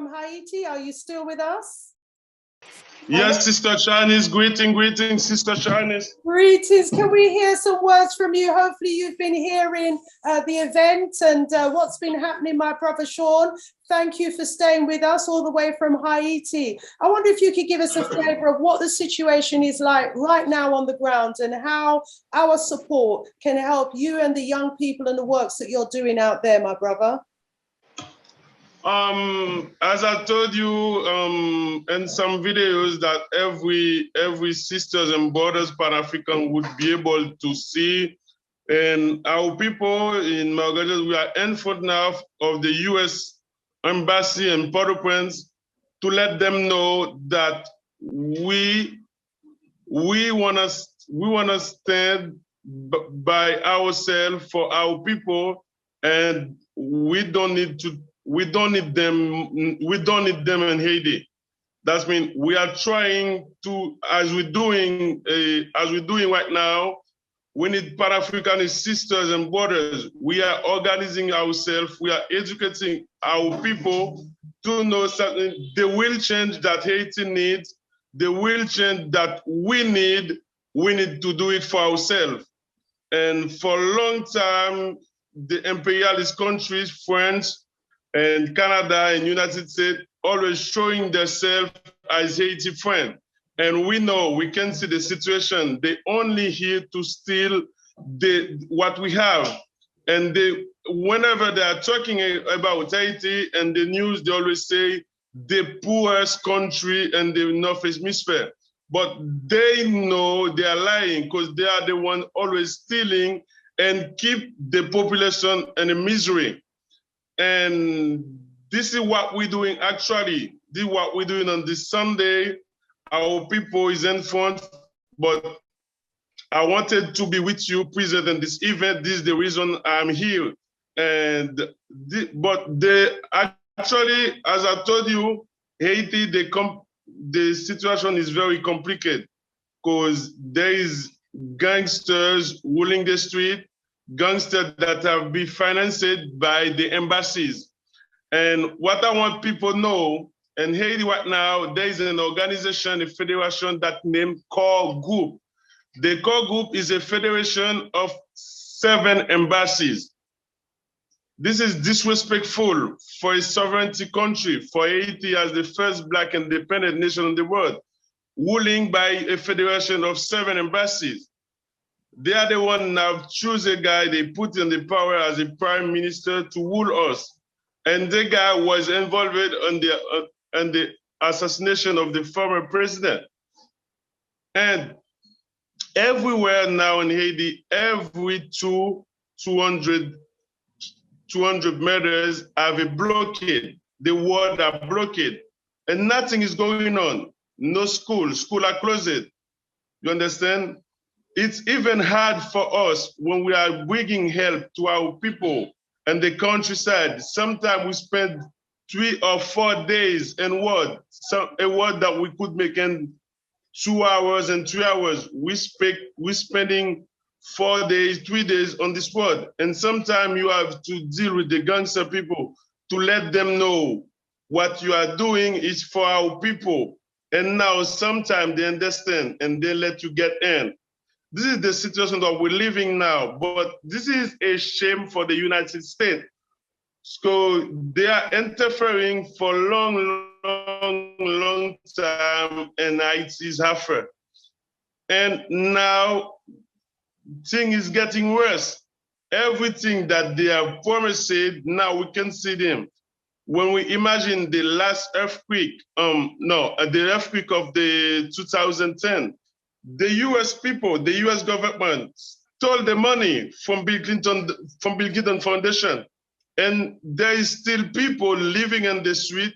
from Haiti. Are you still with us? Yes, Sister Chinese. Greetings, Sister Chinese. Greetings. Can we hear some words from you? Hopefully you've been hearing the event and what's been happening, my brother Sean. Thank you for staying with us all the way from Haiti. I wonder if you could give us a flavor of what the situation is like right now on the ground and how our support can help you and the young people and the works that you're doing out there, my brother. As I told you in some videos that every Sisters and Brothers Pan-African would be able to see, and our people in Margaret, we are in front now of the U.S. Embassy in Port-au-Prince to let them know that we wanna stand by ourselves for our people, and we don't need them in Haiti. That means we are trying to, as we're doing right now, we need Pan-African sisters and brothers. We are organizing ourselves, we are educating our people to know something, the real change that Haiti needs, the real change that we need to do it for ourselves. And for a long time, the imperialist countries, France, and Canada and United States always showing themselves as Haiti friend. And we know, we can see the situation. They only here to steal what we have. And whenever they are talking about Haiti and the news, they always say the poorest country in the North Hemisphere. But they know they are lying because they are the one always stealing and keep the population in a misery. And this is what we're doing actually. This is what we're doing on this Sunday. Our people is in front, but I wanted to be with you present in this event. This is the reason I'm here. And actually, as I told you, Haiti, the situation is very complicated because there is gangsters ruling the street, gangsters that have been financed by the embassies. And what I want people to know, in Haiti right now, there is an organization, a federation that named Core Group. The Core Group is a federation of 7 embassies. This is disrespectful for a sovereignty country, for Haiti as the first Black independent nation in the world, ruling by a federation of 7 embassies. They are the one now choose a guy they put in the power as a prime minister to rule us. And the guy was involved in the assassination of the former president. And everywhere now in Haiti, every 200 meters have a blockade. The road are blocked. And nothing is going on. No school are closed. You understand? It's even hard for us when we are bringing help to our people in the countryside. Sometimes we spend 3 or 4 days in a word that we could make in 2 hours and 3 hours. We're spending 4 days, 3 days on this word. And sometimes you have to deal with the gangster people to let them know what you are doing is for our people. And now sometimes they understand and they let you get in. This is the situation that we're living now, but this is a shame for the United States. So they are interfering for long time in Haiti's effort. And now thing is getting worse. Everything that they have promised, now we can see them. When we imagine the last earthquake, the earthquake of the 2010, the US people, the US government stole the money from Bill Clinton Foundation. And there is still people living in the street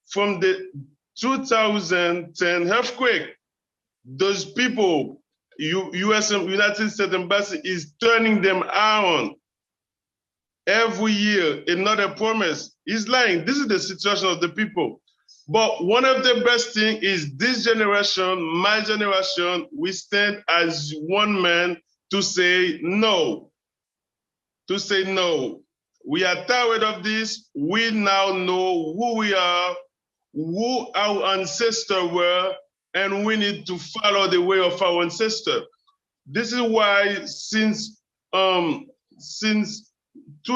from the 2010 earthquake. Those people, United States Embassy is turning them on. Every year, another promise. He's lying. This is the situation of the people. But one of the best things is this generation, my generation, we stand as one man to say no. To say no. We are tired of this. We now know who we are, who our ancestors were, and we need to follow the way of our ancestors. This is why since 2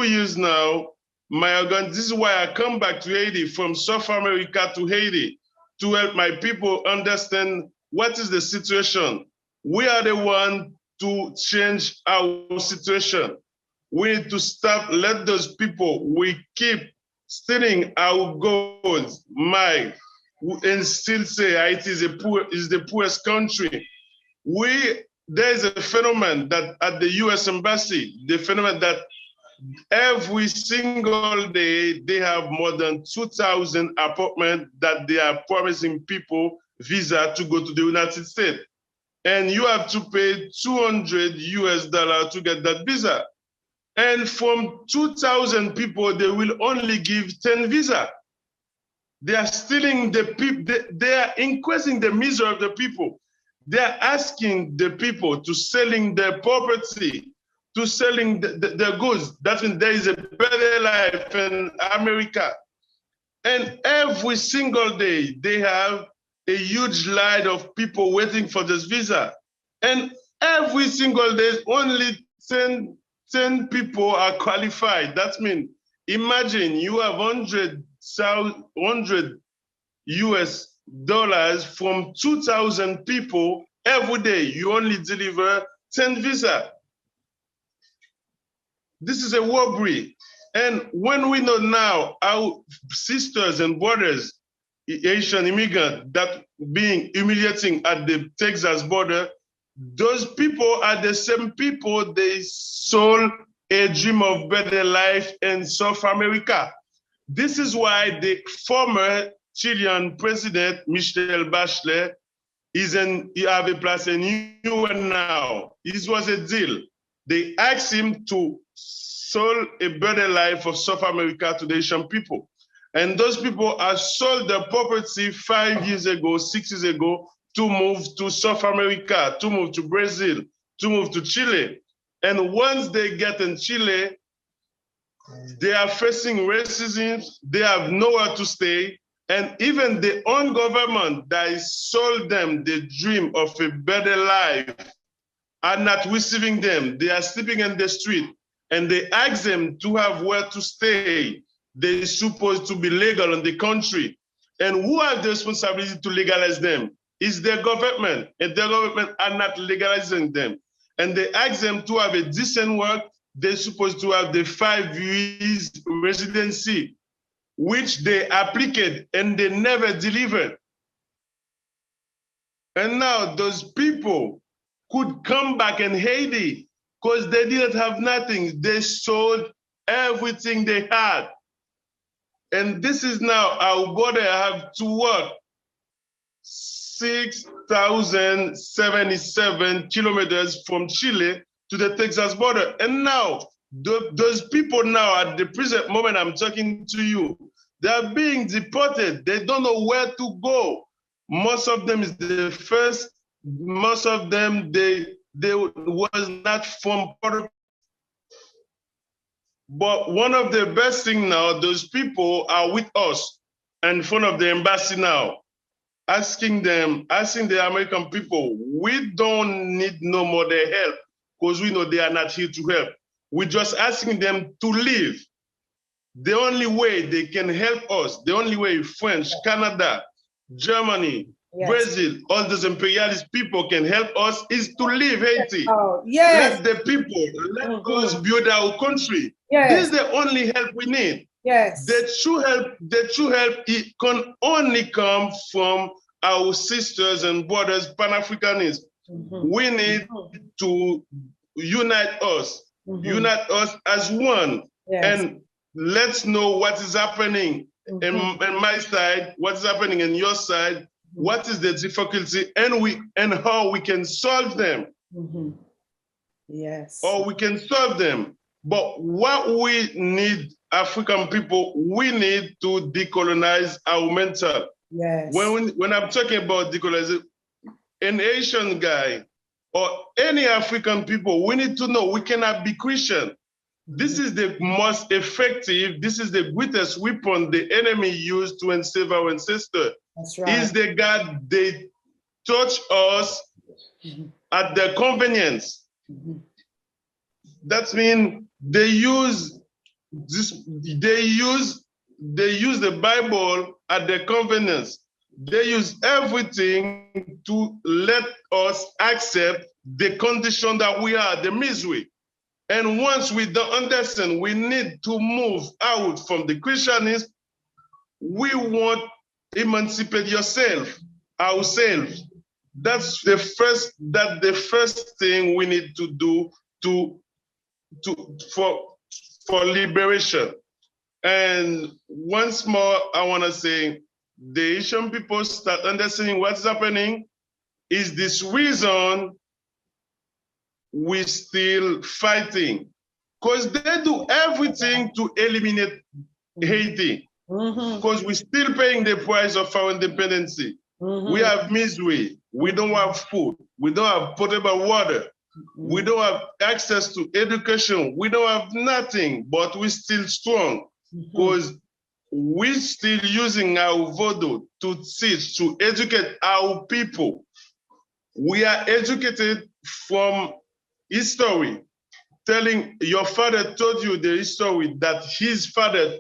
years now, this is why I come back to Haiti from South America to Haiti to help my people understand what is the situation. We are the one to change our situation. We need to stop, let those people, we keep stealing our goals, and still say Haiti is the poorest country. There's a phenomenon that at the US Embassy, the phenomenon that every single day they have more than 2,000 apartments that they are promising people visa to go to the United States. And you have to pay $200 to get that visa. And from 2,000 people, they will only give 10 visa. They are stealing the people, they are increasing the misery of the people. They are asking the people to selling their property, to selling their goods. That means there is a better life in America. And every single day, they have a huge line of people waiting for this visa. And every single day, only 10 people are qualified. That means, imagine you have $100 US from 2,000 people every day. You only deliver 10 visa. This is a robbery. And when we know now our sisters and brothers, Haitian immigrants, that being humiliating at the Texas border, those people are the same people they sold a dream of better life in South America. This is why the former Chilean president, Michelle Bachelet, he have a place in UN now. This was a deal. They asked him to sell a better life for South America to the Haitian people. And those people have sold their property 5 years ago, 6 years ago, to move to South America, to move to Brazil, to move to Chile. And once they get in Chile, they are facing racism, they have nowhere to stay, and even the own government that sold them the dream of a better life are not receiving them. They are sleeping in the street, and they ask them to have where to stay. They're supposed to be legal in the country. And who has the responsibility to legalize them? It's their government, and their government are not legalizing them. And they ask them to have a decent work. They're supposed to have the 5 years residency, which they applied and they never delivered. And now those people could come back in Haiti because they didn't have nothing. They sold everything they had. And this is now our border have to work 6,077 kilometers from Chile to the Texas border. And now, those people now, at the present moment I'm talking to you, they are being deported. They don't know where to go. Most of them is the first, most of them, they was not from Puerto Rico. But one of the best thing now, those people are with us in front of the embassy now, asking the American people, we don't need no more their help because we know they are not here to help. We're just asking them to leave. The only way they can help us, the only way French, Canada, Germany, yes, Brazil, all those imperialist people can help us is to leave Haiti. Oh, yes. Let the people, let us build our country. Yes. This is the only help we need. Yes. The true help, it can only come from our sisters and brothers, Pan-Africanists. We need to unite us as one. Yes. And let's know what is happening in my side, what is happening in your side, what is the difficulty, and how we can solve them. Yes. Or we can solve them. But what we need, African people, we need to decolonize our mental. Yes. When I'm talking about decolonization, an Asian guy or any African people, we need to know we cannot be Christian. This is the most effective, this is the greatest weapon the enemy used to enslave our ancestors. That's right. Is the God they touch us at their convenience. That means they use the Bible at their convenience. They use everything to let us accept the condition that we are, the misery. And once we don't understand, we need to move out from the Christianism. We want to emancipate ourselves. That's the first thing we need to do for liberation. And once more, I want to say, the Haitian people start understanding what's happening. Is this reason we're still fighting? Because they do everything to eliminate Haiti. Because we're still paying the price of our independence. We have misery. We don't have food. We don't have potable water. We don't have access to education. We don't have nothing, but we're still strong because we're still using our voodoo to teach, to educate our people. We are educated from history, telling your father told you the history that his father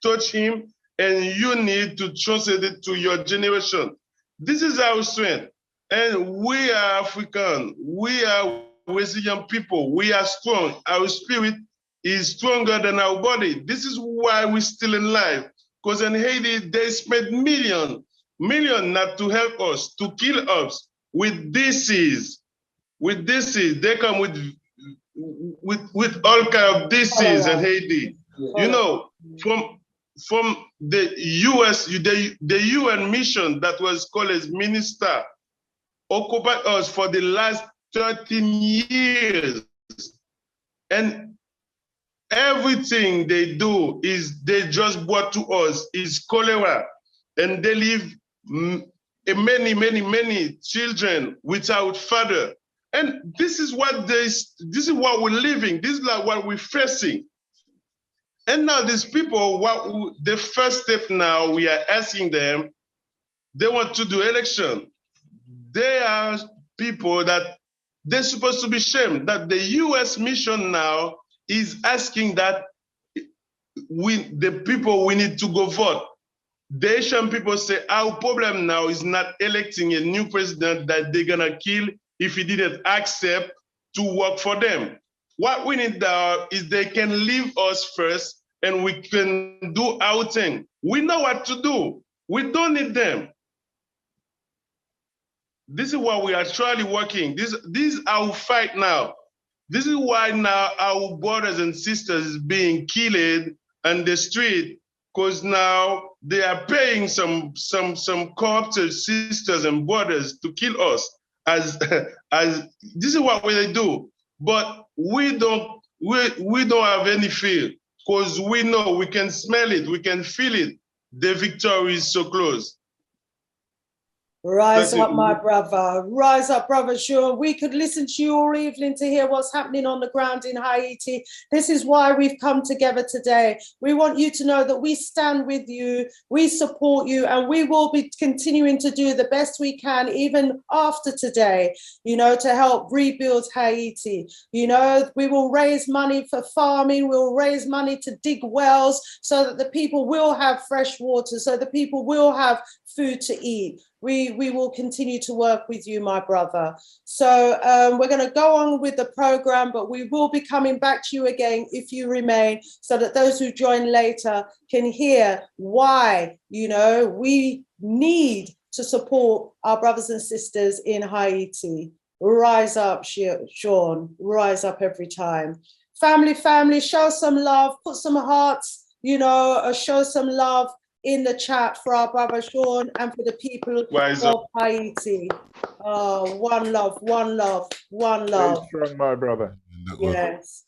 taught him, and you need to translate it to your generation. This is our strength. And we are African. We are resilient people. We are strong. Our spirit is stronger than our body. This is why we're still in life. Because in Haiti, they spent millions not to help us, to kill us with disease. With disease, they come with all kind of disease in Haiti. You know, from the US, the UN mission that was called as Minister, occupied us for the last 13 years. And everything they do is they just brought to us is cholera. And they leave many children without father. And this is what we're living. This is like what we're facing. And now these people, the first step now, we are asking them, they want to do election. They are people that they're supposed to be shamed, that the US mission now is asking that the people, we need to go vote. The Asian people say our problem now is not electing a new president that they're gonna kill if he didn't accept to work for them. What we need now is they can leave us first and we can do our thing. We know what to do. We don't need them. This is why we are truly working. This is our fight now. This is why now our brothers and sisters is being killed on the street, because now they are paying some corrupted sisters and brothers to kill us. As this is what they do. But we don't have any fear, because we know, we can smell it, we can feel it. The victory is so close. Rise up, my brother. Rise up, brother Sean. We could listen to you all evening to hear what's happening on the ground in Haiti. This is why we've come together today. We want you to know that we stand with you, we support you, and we will be continuing to do the best we can, even after today, you know, to help rebuild Haiti. You know, we will raise money for farming, we'll raise money to dig wells so that the people will have fresh water, so the people will have food to eat. We will continue to work with you, my brother. So we're going to go on with the program, but we will be coming back to you again if you remain, so that those who join later can hear why, you know, we need to support our brothers and sisters in Haiti. Rise up, Sean. Rise up every time. Family, show some love, put some hearts, you know, show some love in the chat for our brother Sean and for the people of Haiti. One love, one love, one love. Very strong, my brother. Yes.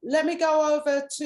Let me go over to